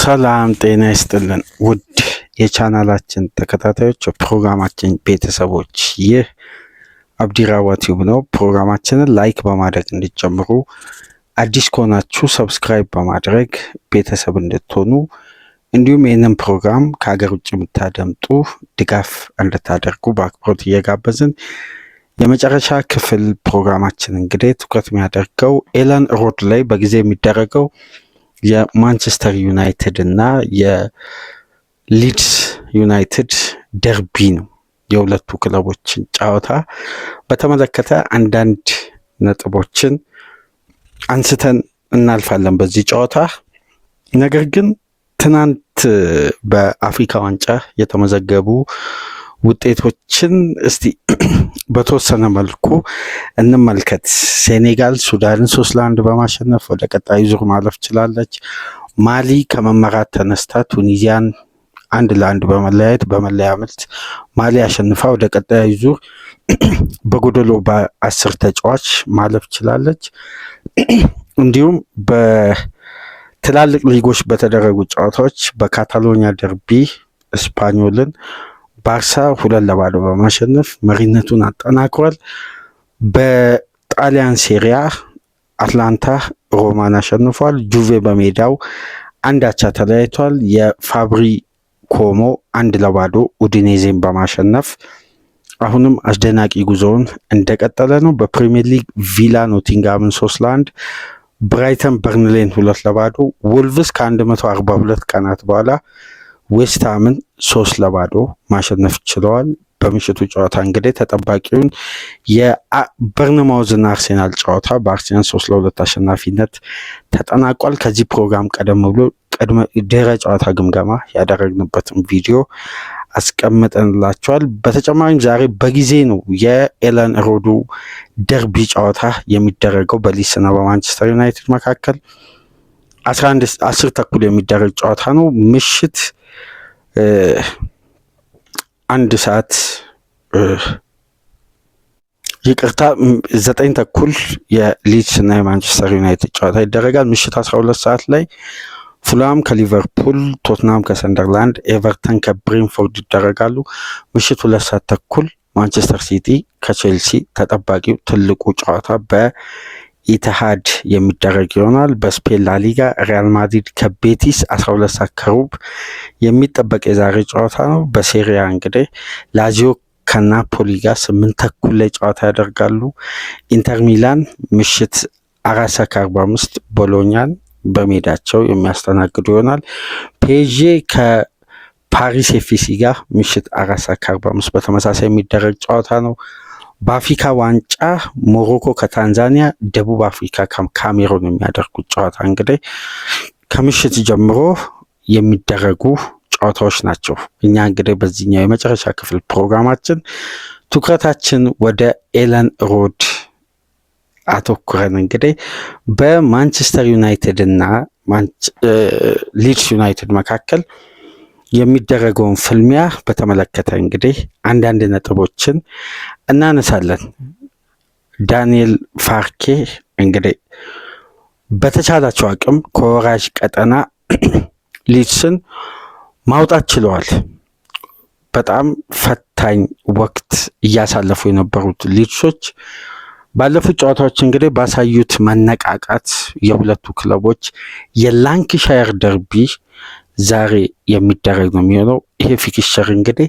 ሰላም ጤና ይስጥልን ውድ የቻናላችን ተከታታዮች ፕሮግራማችን ቤተሰቦች፣ ይህ አብዲራዋ ቲዩብ ነው። ፕሮግራማችንን ላይክ በማድረግ እንድትጀምሩ፣ አዲስ ከሆናችሁ ሰብስክራይብ በማድረግ ቤተሰብ እንድትሆኑ፣ እንዲሁም ይህንን ፕሮግራም ከሀገር ውጭ የምታደምጡ ድጋፍ እንድታደርጉ በአክብሮት እየጋበዝን የመጨረሻ ክፍል ፕሮግራማችን እንግዲህ ትኩረት የሚያደርገው ኤለን ሮድ ላይ በጊዜ የሚደረገው የማንቸስተር ዩናይትድ እና የሊድስ ዩናይትድ ደርቢ ነው። የሁለቱ ክለቦችን ጨዋታ በተመለከተ አንዳንድ ነጥቦችን አንስተን እናልፋለን በዚህ ጨዋታ። ነገር ግን ትናንት በአፍሪካ ዋንጫ የተመዘገቡ ውጤቶችን እስቲ በተወሰነ መልኩ እንመልከት። ሴኔጋል ሱዳንን 3-1 በማሸነፍ ወደ ቀጣዩ ዙር ማለፍ ችላለች። ማሊ ከመመራት ተነስታ ቱኒዚያን 1-1 በመለያየት በመለያ ምት ማሊ አሸንፋ ወደ ቀጣዩ ዙር በጎደሎ በ10 ተጫዋች ማለፍ ችላለች። እንዲሁም በትላልቅ ሊጎች በተደረጉ ጨዋታዎች በካታሎኒያ ደርቢ ስፓኞልን ባርሳ 2-0 በማሸነፍ መሪነቱን አጠናክሯል። በጣሊያን ሴሪያ አትላንታ ሮማን አሸንፏል። ጁቬ በሜዳው 1-1 ተለያይቷል። የፋብሪ ኮሞ 1-0 ኡዲኔዜን በማሸነፍ አሁንም አስደናቂ ጉዞውን እንደቀጠለ ነው። በፕሪሚየር ሊግ ቪላ ኖቲንጋምን 3-1፣ ብራይተን በርንሌን 2-0፣ ወልቭስ ከ142 ቀናት በኋላ ዌስትሃምን 3-0 ማሸነፍ ችለዋል። በምሽቱ ጨዋታ እንግዲህ ተጠባቂውን የበርንማውዝና አርሴናል ጨዋታ በአርሴናል 3-2 አሸናፊነት ተጠናቋል። ከዚህ ፕሮግራም ቀደም ብሎ ድህረ ጨዋታ ግምገማ ያደረግንበትን ቪዲዮ አስቀምጠንላቸዋል። በተጨማሪም ዛሬ በጊዜ ነው የኤለን ሮዱ ደርቢ ጨዋታ የሚደረገው በሊድስና በማንቸስተር ዩናይትድ መካከል 10 ተኩል የሚደረግ ጨዋታ ነው። ምሽት 1 ሰዓት 9 ተኩል የሊድስ እና የማንቸስተር ዩናይትድ ጨዋታ ይደረጋል። ምሽት 12 ሰዓት ላይ ፉላም ከሊቨርፑል፣ ቶትናም ከሰንደርላንድ፣ ኤቨርተን ከብሬንፎርድ ይደረጋሉ። ምሽት 2 ሰዓት ተኩል ማንቸስተር ሲቲ ከቼልሲ ተጠባቂው ትልቁ ጨዋታ ኢትሃድ የሚደረግ ይሆናል። በስፔን ላሊጋ ሪያል ማድሪድ ከቤቲስ 12 ሰዓት ከሩብ የሚጠበቅ የዛሬ ጨዋታ ነው። በሴሪያ እንግዲህ ላዚዮ ከናፖሊ ጋር 8 ተኩል ላይ ጨዋታ ያደርጋሉ። ኢንተር ሚላን ምሽት 4 ሰዓት ከ45 ቦሎኛን በሜዳቸው የሚያስተናግዱ ይሆናል። ፔዤ ከፓሪስ ኤፍሲ ጋር ምሽት 4 ሰዓት ከ45 በተመሳሳይ የሚደረግ ጨዋታ ነው። በአፍሪካ ዋንጫ ሞሮኮ ከታንዛኒያ፣ ደቡብ አፍሪካ ከካሜሮን የሚያደርጉት ጨዋታ እንግዲህ ከምሽት ጀምሮ የሚደረጉ ጨዋታዎች ናቸው። እኛ እንግዲህ በዚህኛው የመጨረሻ ክፍል ፕሮግራማችን ትኩረታችን ወደ ኤለን ሮድ አተኩረን እንግዲህ በማንቸስተር ዩናይትድ እና ሊድስ ዩናይትድ መካከል የሚደረገውን ፍልሚያ በተመለከተ እንግዲህ አንዳንድ ነጥቦችን እናነሳለን። ዳንኤል ፋርኬ እንግዲህ በተቻላቸው አቅም ከወራጅ ቀጠና ሊድስን ማውጣት ችለዋል። በጣም ፈታኝ ወቅት እያሳለፉ የነበሩት ሊድሶች ባለፉት ጨዋታዎች እንግዲህ ባሳዩት መነቃቃት የሁለቱ ክለቦች የላንክሻየር ደርቢ ዛሬ የሚደረግ ነው የሚሆነው። ይሄ ፊክስቸር እንግዲህ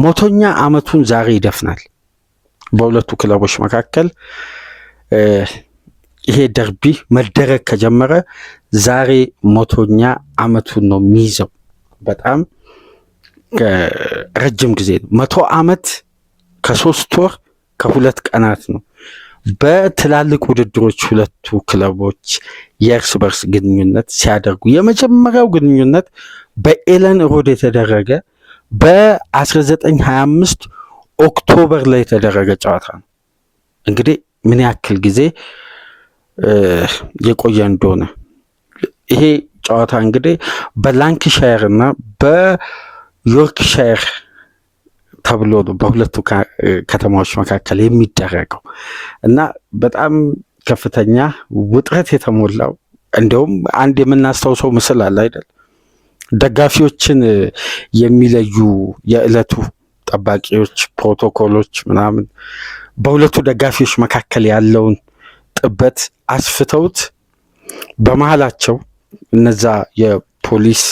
100ኛ ዓመቱን ዛሬ ይደፍናል። በሁለቱ ክለቦች መካከል ይሄ ደርቢ መደረግ ከጀመረ ዛሬ 100ኛ ዓመቱን ነው የሚይዘው። በጣም ረጅም ጊዜ ነው። 100 ዓመት ከ3 ወር ከ2 ቀናት ነው። በትላልቅ ውድድሮች ሁለቱ ክለቦች የእርስ በርስ ግንኙነት ሲያደርጉ የመጀመሪያው ግንኙነት በኤለን ሮድ የተደረገ በ1925 ኦክቶበር ላይ የተደረገ ጨዋታ ነው። እንግዲህ ምን ያክል ጊዜ የቆየ እንደሆነ ይሄ ጨዋታ እንግዲህ በላንክሻየር እና በዮርክሻየር ተብሎ ነው በሁለቱ ከተማዎች መካከል የሚደረገው እና በጣም ከፍተኛ ውጥረት የተሞላው እንደውም አንድ የምናስታውሰው ምስል አለ አይደል? ደጋፊዎችን የሚለዩ የዕለቱ ጠባቂዎች ፕሮቶኮሎች ምናምን በሁለቱ ደጋፊዎች መካከል ያለውን ጥበት አስፍተውት በመሃላቸው እነዛ የፖሊስ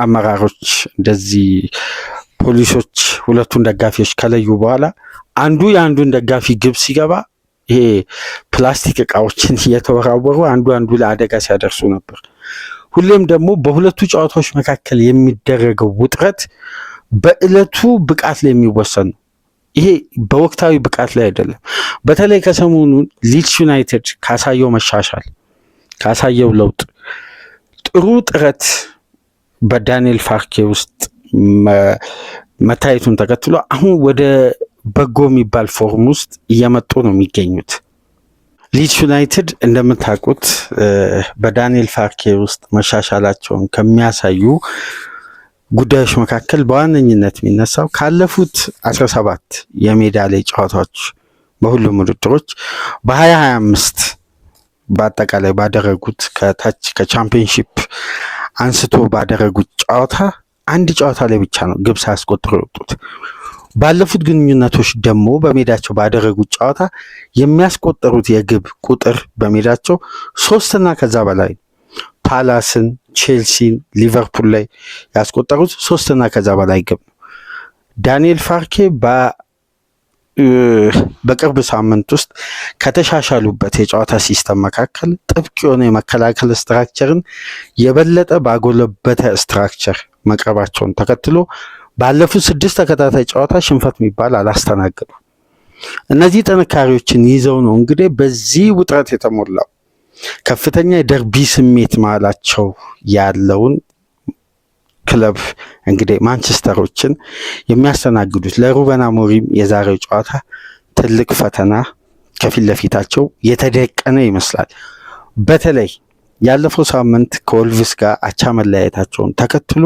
አመራሮች እንደዚህ ፖሊሶች ሁለቱን ደጋፊዎች ከለዩ በኋላ አንዱ የአንዱን ደጋፊ ግብ ሲገባ ይሄ ፕላስቲክ እቃዎችን እየተወራወሩ አንዱ ለአደጋ ሲያደርሱ ነበር። ሁሌም ደግሞ በሁለቱ ጨዋታዎች መካከል የሚደረገው ውጥረት በዕለቱ ብቃት ላይ የሚወሰን ነው። ይሄ በወቅታዊ ብቃት ላይ አይደለም። በተለይ ከሰሞኑ ሊድስ ዩናይትድ ካሳየው መሻሻል ካሳየው ለውጥ ጥሩ ጥረት በዳንኤል ፋርኬ ውስጥ መታየቱን ተከትሎ አሁን ወደ በጎ የሚባል ፎርም ውስጥ እየመጡ ነው የሚገኙት። ሊድስ ዩናይትድ እንደምታውቁት በዳንኤል ፋርኬ ውስጥ መሻሻላቸውን ከሚያሳዩ ጉዳዮች መካከል በዋነኝነት የሚነሳው ካለፉት 17 የሜዳ ላይ ጨዋታዎች በሁሉም ውድድሮች በ2025 በአጠቃላይ ባደረጉት ከታች ከቻምፒየንሺፕ አንስቶ ባደረጉት ጨዋታ አንድ ጨዋታ ላይ ብቻ ነው ግብ ሳያስቆጥሩ የወጡት። ባለፉት ግንኙነቶች ደግሞ በሜዳቸው ባደረጉት ጨዋታ የሚያስቆጠሩት የግብ ቁጥር በሜዳቸው 3 እና ከዛ በላይ ፓላስን፣ ቼልሲን፣ ሊቨርፑል ላይ ያስቆጠሩት 3 እና ከዛ በላይ ግብ ነው። ዳንኤል ፋርኬ በቅርብ ሳምንት ውስጥ ከተሻሻሉበት የጨዋታ ሲስተም መካከል ጥብቅ የሆነ የመከላከል ስትራክቸርን የበለጠ ባጎለበተ ስትራክቸር መቅረባቸውን ተከትሎ ባለፉት 6 ተከታታይ ጨዋታ ሽንፈት የሚባል አላስተናገዱ። እነዚህ ጥንካሬዎችን ይዘው ነው እንግዲህ በዚህ ውጥረት የተሞላው ከፍተኛ የደርቢ ስሜት መሀላቸው ያለውን ክለብ እንግዲህ ማንቸስተሮችን የሚያስተናግዱት። ለሩበን አሞሪም የዛሬው ጨዋታ ትልቅ ፈተና ከፊት ለፊታቸው የተደቀነ ይመስላል። በተለይ ያለፈው ሳምንት ከወልቭስ ጋር አቻ መለያየታቸውን ተከትሎ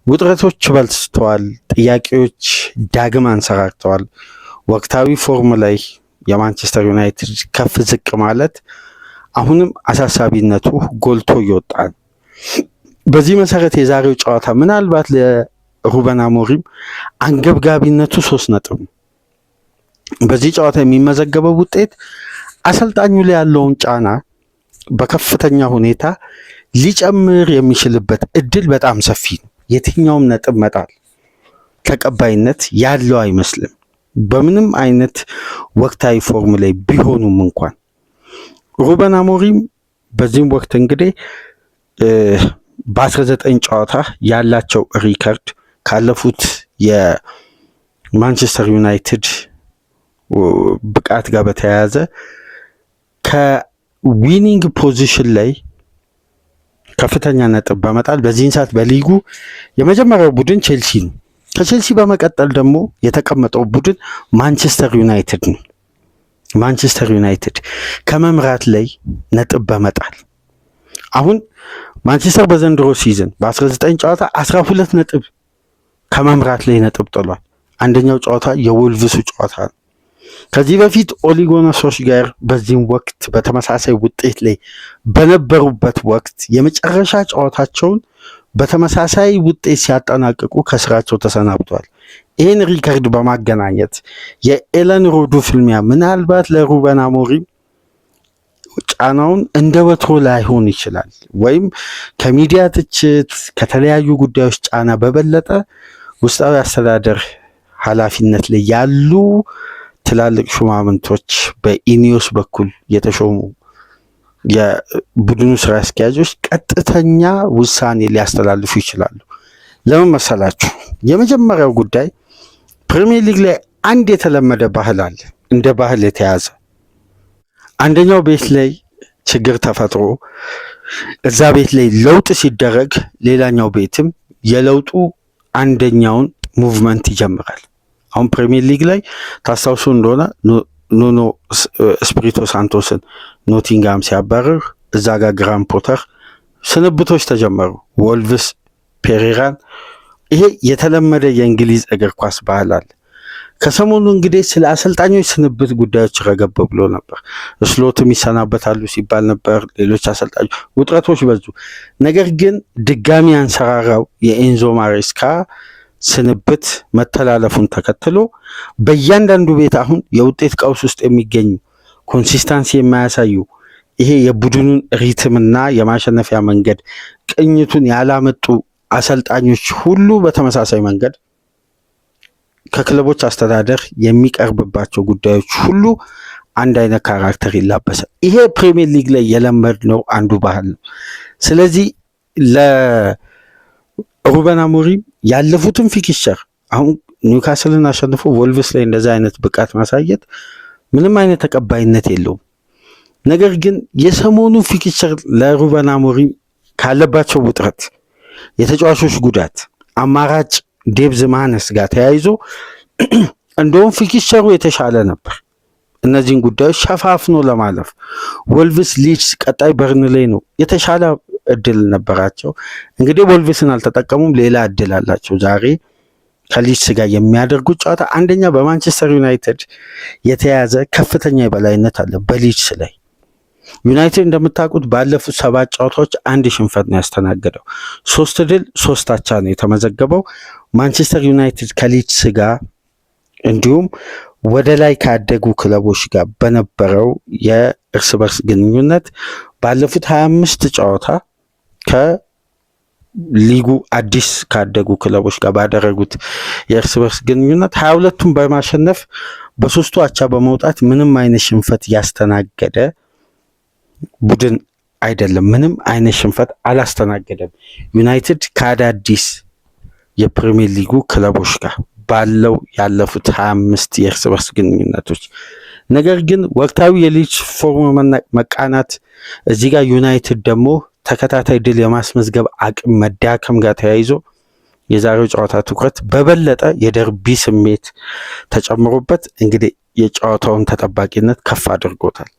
ውጥረቶች በልስተዋል፣ ጥያቄዎች ዳግም አንሰራርተዋል። ወቅታዊ ፎርም ላይ የማንቸስተር ዩናይትድ ከፍ ዝቅ ማለት አሁንም አሳሳቢነቱ ጎልቶ እየወጣ ነው። በዚህ መሰረት የዛሬው ጨዋታ ምናልባት ለሩበን አሞሪም አንገብጋቢነቱ 3 ነጥብ ነው። በዚህ ጨዋታ የሚመዘገበው ውጤት አሰልጣኙ ላይ ያለውን ጫና በከፍተኛ ሁኔታ ሊጨምር የሚችልበት እድል በጣም ሰፊ ነው። የትኛውም ነጥብ መጣል ተቀባይነት ያለው አይመስልም። በምንም አይነት ወቅታዊ ፎርም ላይ ቢሆኑም እንኳን ሩበን አሞሪም በዚህም ወቅት እንግዲህ በ19 ጨዋታ ያላቸው ሪከርድ ካለፉት የማንቸስተር ዩናይትድ ብቃት ጋር በተያያዘ ከዊኒንግ ፖዚሽን ላይ ከፍተኛ ነጥብ በመጣል በዚህን ሰዓት በሊጉ የመጀመሪያው ቡድን ቼልሲ ነው። ከቼልሲ በመቀጠል ደግሞ የተቀመጠው ቡድን ማንቸስተር ዩናይትድ ነው። ማንቸስተር ዩናይትድ ከመምራት ላይ ነጥብ በመጣል አሁን ማንቸስተር በዘንድሮ ሲዝን በ19 ጨዋታ 12 ነጥብ ከመምራት ላይ ነጥብ ጥሏል። አንደኛው ጨዋታ የወልቭሱ ጨዋታ ነው። ከዚህ በፊት ኦሊ ጉናር ሶልሻየር በዚህም ወቅት በተመሳሳይ ውጤት ላይ በነበሩበት ወቅት የመጨረሻ ጨዋታቸውን በተመሳሳይ ውጤት ሲያጠናቅቁ ከስራቸው ተሰናብቷል። ይህን ሪከርድ በማገናኘት የኤለን ሮዱ ፍልሚያ ምናልባት ለሩበን አሞሪም ጫናውን እንደ ወትሮ ላይሆን ይችላል፣ ወይም ከሚዲያ ትችት ከተለያዩ ጉዳዮች ጫና በበለጠ ውስጣዊ አስተዳደር ኃላፊነት ላይ ያሉ ትላልቅ ሹማምንቶች በኢኒዮስ በኩል የተሾሙ የቡድኑ ስራ አስኪያጆች ቀጥተኛ ውሳኔ ሊያስተላልፉ ይችላሉ። ለምን መሰላችሁ? የመጀመሪያው ጉዳይ ፕሪሚየር ሊግ ላይ አንድ የተለመደ ባህል አለ፣ እንደ ባህል የተያዘ አንደኛው ቤት ላይ ችግር ተፈጥሮ እዛ ቤት ላይ ለውጥ ሲደረግ ሌላኛው ቤትም የለውጡ አንደኛውን ሙቭመንት ይጀምራል። አሁን ፕሪሚየር ሊግ ላይ ታስታውሱ እንደሆነ ኑኖ ስፒሪቶ ሳንቶስን ኖቲንጋም ሲያባርር እዛ ጋር ግራም ፖተር ስንብቶች ተጀመሩ። ወልቭስ ፔሬራን። ይሄ የተለመደ የእንግሊዝ እግር ኳስ ባህል አለ። ከሰሞኑ እንግዲህ ስለ አሰልጣኞች ስንብት ጉዳዮች ረገብ ብሎ ነበር። ስሎትም ይሰናበታሉ ሲባል ነበር። ሌሎች አሰልጣኞች ውጥረቶች በዙ። ነገር ግን ድጋሚ አንሰራራው የኤንዞ ማሬስካ ስንብት መተላለፉን ተከትሎ በእያንዳንዱ ቤት አሁን የውጤት ቀውስ ውስጥ የሚገኙ ኮንሲስታንሲ የማያሳዩ ይሄ የቡድኑን ሪትምና የማሸነፊያ መንገድ ቅኝቱን ያላመጡ አሰልጣኞች ሁሉ በተመሳሳይ መንገድ ከክለቦች አስተዳደር የሚቀርብባቸው ጉዳዮች ሁሉ አንድ አይነት ካራክተር ይላበሳል። ይሄ ፕሪሚየር ሊግ ላይ የለመድነው አንዱ ባህል ነው። ስለዚህ ለሩበን አሞሪም ያለፉትን ፊክስቸር አሁን ኒውካስልን አሸንፎ ወልቭስ ላይ እንደዛ አይነት ብቃት ማሳየት ምንም አይነት ተቀባይነት የለውም። ነገር ግን የሰሞኑ ፊክስቸር ለሩበን አሞሪም ካለባቸው ውጥረት፣ የተጫዋቾች ጉዳት፣ አማራጭ ዴብዝ ማነስ ጋር ተያይዞ እንደውም ፊክስቸሩ የተሻለ ነበር። እነዚህን ጉዳዮች ሸፋፍኖ ለማለፍ ወልቭስ፣ ሊድስ፣ ቀጣይ በርንሌይ ነው የተሻለ እድል ነበራቸው። እንግዲህ ወልቭስን አልተጠቀሙም፣ ሌላ እድል አላቸው ዛሬ ከሊድስ ጋር የሚያደርጉት ጨዋታ። አንደኛ በማንቸስተር ዩናይትድ የተያዘ ከፍተኛ የበላይነት አለ በሊድስ ላይ። ዩናይትድ እንደምታውቁት ባለፉት 7 ጨዋታዎች 1 ሽንፈት ነው ያስተናገደው። 3 ድል 3 አቻ ነው የተመዘገበው። ማንቸስተር ዩናይትድ ከሊድስ ጋር እንዲሁም ወደ ላይ ካደጉ ክለቦች ጋር በነበረው የእርስ በርስ ግንኙነት ባለፉት 25 ጨዋታ ከሊጉ አዲስ ካደጉ ክለቦች ጋር ባደረጉት የእርስ በርስ ግንኙነት 22ቱን በማሸነፍ በ3ቱ አቻ በመውጣት ምንም አይነት ሽንፈት ያስተናገደ ቡድን አይደለም። ምንም አይነት ሽንፈት አላስተናገደም ዩናይትድ ከአዳዲስ የፕሪሚየር ሊጉ ክለቦች ጋር ባለው ያለፉት 25 የእርስ በርስ ግንኙነቶች። ነገር ግን ወቅታዊ የሊድስ ፎርም መቃናት እዚህ ጋር ዩናይትድ ደግሞ ተከታታይ ድል የማስመዝገብ አቅም መዳከም ጋር ተያይዞ የዛሬው ጨዋታ ትኩረት በበለጠ የደርቢ ስሜት ተጨምሮበት እንግዲህ የጨዋታውን ተጠባቂነት ከፍ አድርጎታል።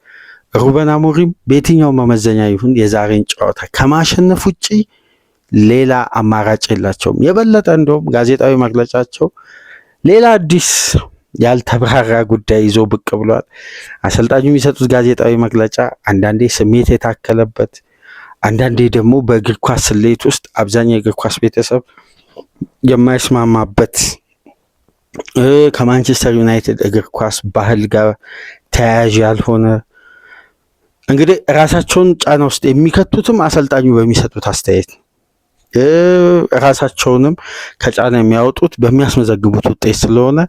ሩበን አሞሪም በየትኛው መመዘኛ ይሁን የዛሬን ጨዋታ ከማሸነፍ ውጪ ሌላ አማራጭ የላቸውም። የበለጠ እንደውም ጋዜጣዊ መግለጫቸው ሌላ አዲስ ያልተብራራ ጉዳይ ይዞ ብቅ ብሏል። አሰልጣኙ የሚሰጡት ጋዜጣዊ መግለጫ አንዳንዴ ስሜት የታከለበት፣ አንዳንዴ ደግሞ በእግር ኳስ ስሌት ውስጥ አብዛኛው የእግር ኳስ ቤተሰብ የማይስማማበት ከማንቸስተር ዩናይትድ እግር ኳስ ባህል ጋር ተያያዥ ያልሆነ እንግዲህ ራሳቸውን ጫና ውስጥ የሚከቱትም አሰልጣኙ በሚሰጡት አስተያየት ራሳቸውንም ከጫና የሚያወጡት በሚያስመዘግቡት ውጤት ስለሆነ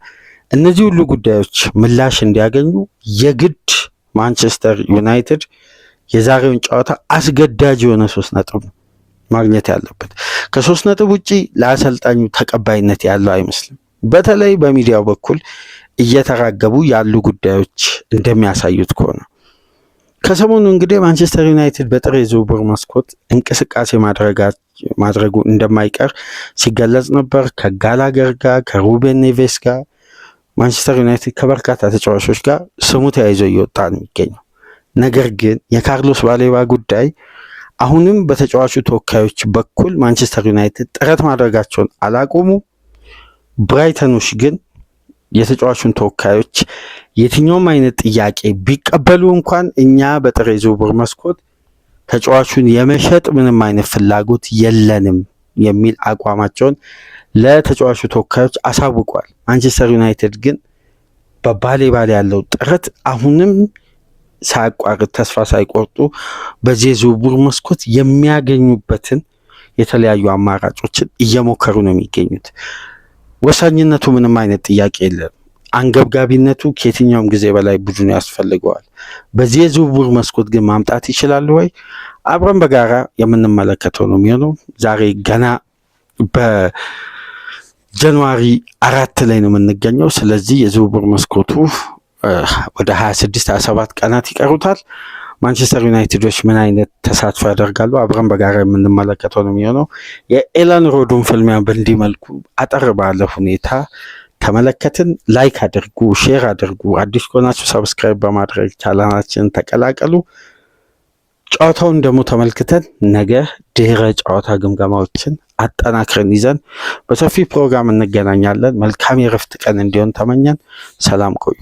እነዚህ ሁሉ ጉዳዮች ምላሽ እንዲያገኙ የግድ ማንቸስተር ዩናይትድ የዛሬውን ጨዋታ አስገዳጅ የሆነ 3 ነጥብ ማግኘት ያለበት። ከ3 ነጥብ ውጪ ለአሰልጣኙ ተቀባይነት ያለው አይመስልም። በተለይ በሚዲያው በኩል እየተራገቡ ያሉ ጉዳዮች እንደሚያሳዩት ከሆነ ከሰሞኑ እንግዲህ ማንቸስተር ዩናይትድ በጥር የዝውውር መስኮት እንቅስቃሴ ማድረጉ እንደማይቀር ሲገለጽ ነበር። ከጋላገር ጋር፣ ከሩቤን ኔቬስ ጋር ማንቸስተር ዩናይትድ ከበርካታ ተጫዋቾች ጋር ስሙ ተያይዞ እየወጣ ነው የሚገኘው። ነገር ግን የካርሎስ ባሌባ ጉዳይ አሁንም በተጫዋቹ ተወካዮች በኩል ማንቸስተር ዩናይትድ ጥረት ማድረጋቸውን አላቆሙ። ብራይተኖች ግን የተጫዋቹን ተወካዮች የትኛውም አይነት ጥያቄ ቢቀበሉ እንኳን እኛ በጥር የዝውውር መስኮት ተጫዋቹን የመሸጥ ምንም አይነት ፍላጎት የለንም የሚል አቋማቸውን ለተጫዋቹ ተወካዮች አሳውቋል። ማንቸስተር ዩናይትድ ግን በባሌባ ያለው ጥረት አሁንም ሳያቋርጥ ተስፋ ሳይቆርጡ በዚህ የዝውውር መስኮት የሚያገኙበትን የተለያዩ አማራጮችን እየሞከሩ ነው የሚገኙት። ወሳኝነቱ ምንም አይነት ጥያቄ የለም። አንገብጋቢነቱ ከየትኛውም ጊዜ በላይ ቡድኑ ያስፈልገዋል። በዚህ የዝውውር መስኮት ግን ማምጣት ይችላሉ ወይ? አብረን በጋራ የምንመለከተው ነው የሚሆነው። ዛሬ ገና በጃንዋሪ 4 ላይ ነው የምንገኘው። ስለዚህ የዝውውር መስኮቱ ወደ 26-27 ቀናት ይቀሩታል። ማንቸስተር ዩናይትዶች ምን አይነት ተሳትፎ ያደርጋሉ? አብረን በጋራ የምንመለከተው ነው የሚሆነው። የኤለን ሮዱን ፍልሚያ በእንዲህ መልኩ አጠር ባለ ሁኔታ ተመለከትን። ላይክ አድርጉ፣ ሼር አድርጉ። አዲስ ከሆናችሁ ሰብስክራይብ በማድረግ ቻናላችንን ተቀላቀሉ። ጨዋታውን ደግሞ ተመልክተን ነገ ድህረ ጨዋታ ግምገማዎችን አጠናክረን ይዘን በሰፊ ፕሮግራም እንገናኛለን። መልካም የረፍት ቀን እንዲሆን ተመኘን። ሰላም ቆዩ።